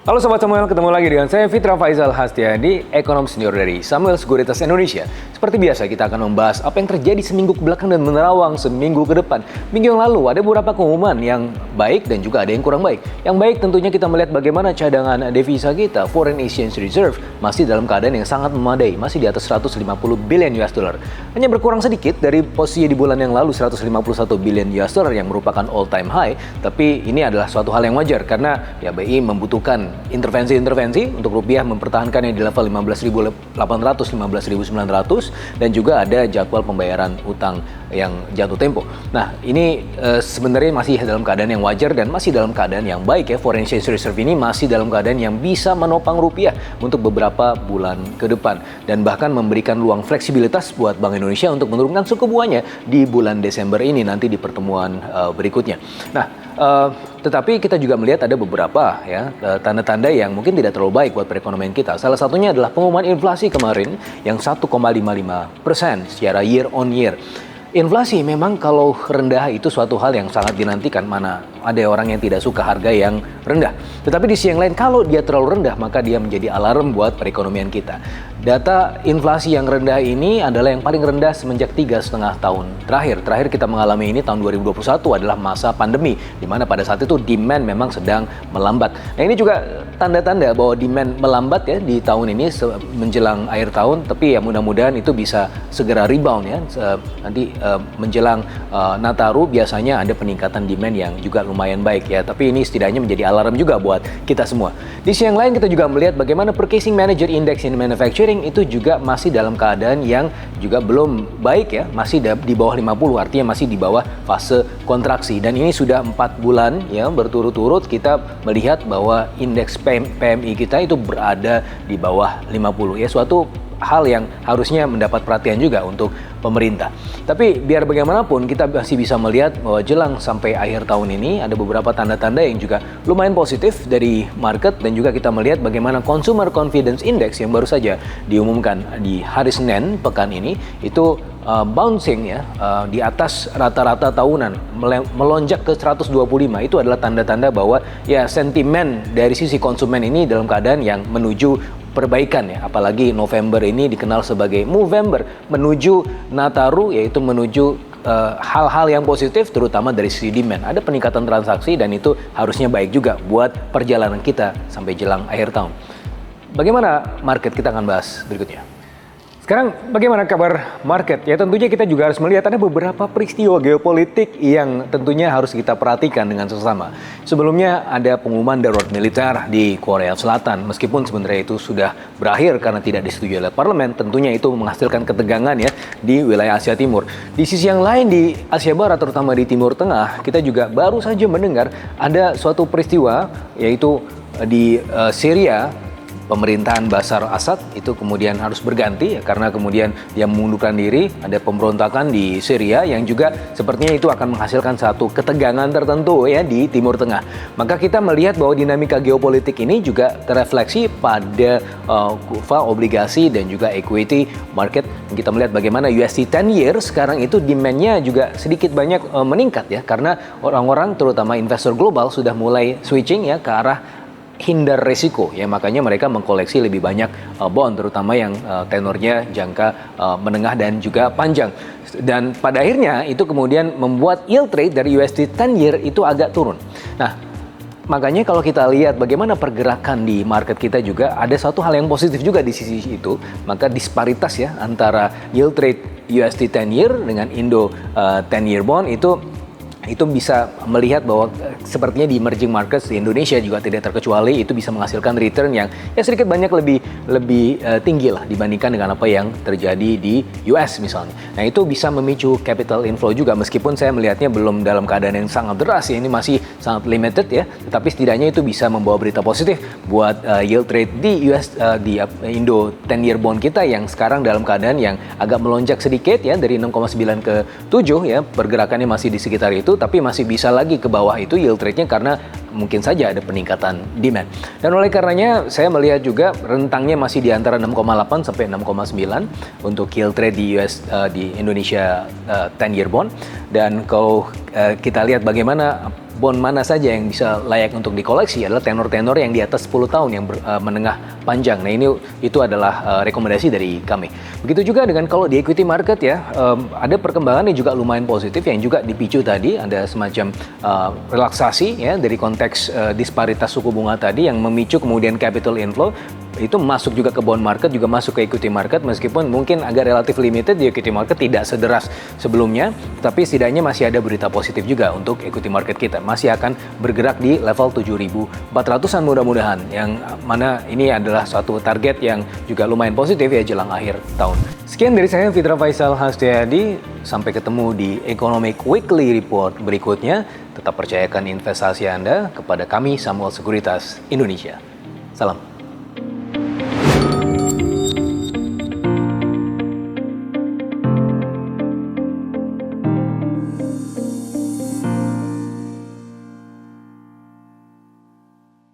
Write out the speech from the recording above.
Halo Sobat Samuel, ketemu lagi dengan saya Fitra Faizal Hastiadi, ekonom senior dari Samuel Sekuritas Indonesia. Seperti biasa kita akan membahas apa yang terjadi seminggu ke belakang dan menerawang seminggu ke depan. Minggu yang lalu ada beberapa pengumuman yang baik dan juga ada yang kurang baik. Yang baik tentunya kita melihat bagaimana cadangan devisa kita, foreign exchange reserve, masih dalam keadaan yang sangat memadai, masih di atas 150 billion US dollar. Hanya berkurang sedikit dari posisi di bulan yang lalu 151 billion US dollar yang merupakan all time high, tapi ini adalah suatu hal yang wajar karena ya BI membutuhkan intervensi untuk rupiah mempertahankannya di level 15.800, 15.900 dan juga ada jadwal pembayaran utang yang jatuh tempo. Nah, ini sebenarnya masih dalam keadaan yang wajar dan masih dalam keadaan yang baik ya. Foreign exchange reserve ini masih dalam keadaan yang bisa menopang rupiah untuk beberapa bulan ke depan dan bahkan memberikan ruang fleksibilitas buat Bank Indonesia untuk menurunkan suku bunganya di bulan Desember ini nanti di pertemuan berikutnya. Nah, tetapi kita juga melihat ada beberapa ya tanda-tanda yang mungkin tidak terlalu baik buat perekonomian kita. Salah satunya adalah pengumuman inflasi kemarin yang 1,55% secara year on year. Inflasi memang kalau rendah itu suatu hal yang sangat dinantikan, mana ada orang yang tidak suka harga yang rendah. Tetapi di sisi yang lain kalau dia terlalu rendah maka dia menjadi alarm buat perekonomian kita. Data inflasi yang rendah ini adalah yang paling rendah semenjak 3,5 tahun terakhir. Terakhir kita mengalami ini tahun 2021 adalah masa pandemi, di mana pada saat itu demand memang sedang melambat. Nah ini juga tanda-tanda bahwa demand melambat ya di tahun ini menjelang akhir tahun, tapi ya mudah-mudahan itu bisa segera rebound ya. Nanti menjelang Nataru biasanya ada peningkatan demand yang juga lumayan baik ya, tapi ini setidaknya menjadi alarm juga buat kita semua. Di sisi yang lain kita juga melihat bagaimana Purchasing Manager Index in Manufacturing itu juga masih dalam keadaan yang juga belum baik ya, masih di bawah 50, artinya masih di bawah fase kontraksi dan ini sudah 4 bulan ya berturut-turut kita melihat bahwa indeks PMI kita itu berada di bawah 50 ya, suatu hal yang harusnya mendapat perhatian juga untuk pemerintah. Tapi biar bagaimanapun kita masih bisa melihat bahwa jelang sampai akhir tahun ini ada beberapa tanda-tanda yang juga lumayan positif dari market dan juga kita melihat bagaimana Consumer Confidence Index yang baru saja diumumkan di hari Senin pekan ini itu bouncing ya di atas rata-rata tahunan melonjak ke 125. Itu adalah tanda-tanda bahwa ya sentimen dari sisi konsumen ini dalam keadaan yang menuju perbaikan ya, apalagi November ini dikenal sebagai Movember menuju Nataru, yaitu menuju hal-hal yang positif terutama dari sisi demand. Ada peningkatan transaksi dan itu harusnya baik juga buat perjalanan kita sampai jelang akhir tahun. Bagaimana market, kita akan bahas berikutnya. Sekarang bagaimana kabar market? Ya tentunya kita juga harus melihat ada beberapa peristiwa geopolitik yang tentunya harus kita perhatikan dengan sesama. Sebelumnya ada pengumuman darurat militer di Korea Selatan. Meskipun sebenarnya itu sudah berakhir karena tidak disetujui oleh parlemen, tentunya itu menghasilkan ketegangan ya di wilayah Asia Timur. Di sisi yang lain di Asia Barat, terutama di Timur Tengah, kita juga baru saja mendengar ada suatu peristiwa yaitu di Syria. Pemerintahan Bashar Assad itu kemudian harus berganti ya, karena kemudian dia mengundurkan diri, ada pemberontakan di Syria yang juga sepertinya itu akan menghasilkan satu ketegangan tertentu ya di Timur Tengah. Maka kita melihat bahwa dinamika geopolitik ini juga terefleksi pada kurva obligasi dan juga equity market. Kita melihat bagaimana USD 10 year sekarang itu demand-nya juga sedikit banyak meningkat ya, karena orang-orang terutama investor global sudah mulai switching ya ke arah hindar resiko ya, makanya mereka mengkoleksi lebih banyak bond terutama yang tenornya jangka menengah dan juga panjang, dan pada akhirnya itu kemudian membuat yield rate dari USD 10 year itu agak turun. Nah makanya kalau kita lihat bagaimana pergerakan di market kita juga ada satu hal yang positif juga di sisi itu, maka disparitas ya antara yield rate USD 10 year dengan Indo 10 year bond itu bisa melihat bahwa sepertinya di emerging markets di Indonesia juga tidak terkecuali itu bisa menghasilkan return yang ya sedikit banyak lebih tinggi lah dibandingkan dengan apa yang terjadi di US misalnya. Nah itu bisa memicu capital inflow juga, meskipun saya melihatnya belum dalam keadaan yang sangat deras ya, ini masih sangat limited ya, tetapi setidaknya itu bisa membawa berita positif buat yield rate di US di Indo 10 year bond kita yang sekarang dalam keadaan yang agak melonjak sedikit ya, dari 6,9 ke 7 ya, pergerakannya masih di sekitar itu, tapi masih bisa lagi ke bawah itu yield rate-nya karena mungkin saja ada peningkatan demand. Dan oleh karenanya saya melihat juga rentangnya masih di antara 6,8 sampai 6,9 untuk yield rate di di Indonesia 10 year bond. Dan kalau kita lihat bagaimana bond mana saja yang bisa layak untuk dikoleksi adalah tenor-tenor yang di atas 10 tahun yang menengah panjang. Nah itu adalah rekomendasi dari kami. Begitu juga dengan kalau di equity market ya, ada perkembangan yang juga lumayan positif yang juga dipicu tadi, ada semacam relaksasi ya dari konteks disparitas suku bunga tadi yang memicu kemudian capital inflow. Itu masuk juga ke bond market, juga masuk ke equity market, meskipun mungkin agak relatif limited di equity market, tidak sederas sebelumnya, tapi setidaknya masih ada berita positif juga untuk equity market kita. Masih akan bergerak di level 7.400-an mudah-mudahan, yang mana ini adalah suatu target yang juga lumayan positif ya jelang akhir tahun. Sekian dari saya, Fitra Faisal Hastayadi. Sampai ketemu di Economic Weekly Report berikutnya. Tetap percayakan investasi Anda kepada kami, Samuel Sekuritas Indonesia. Salam.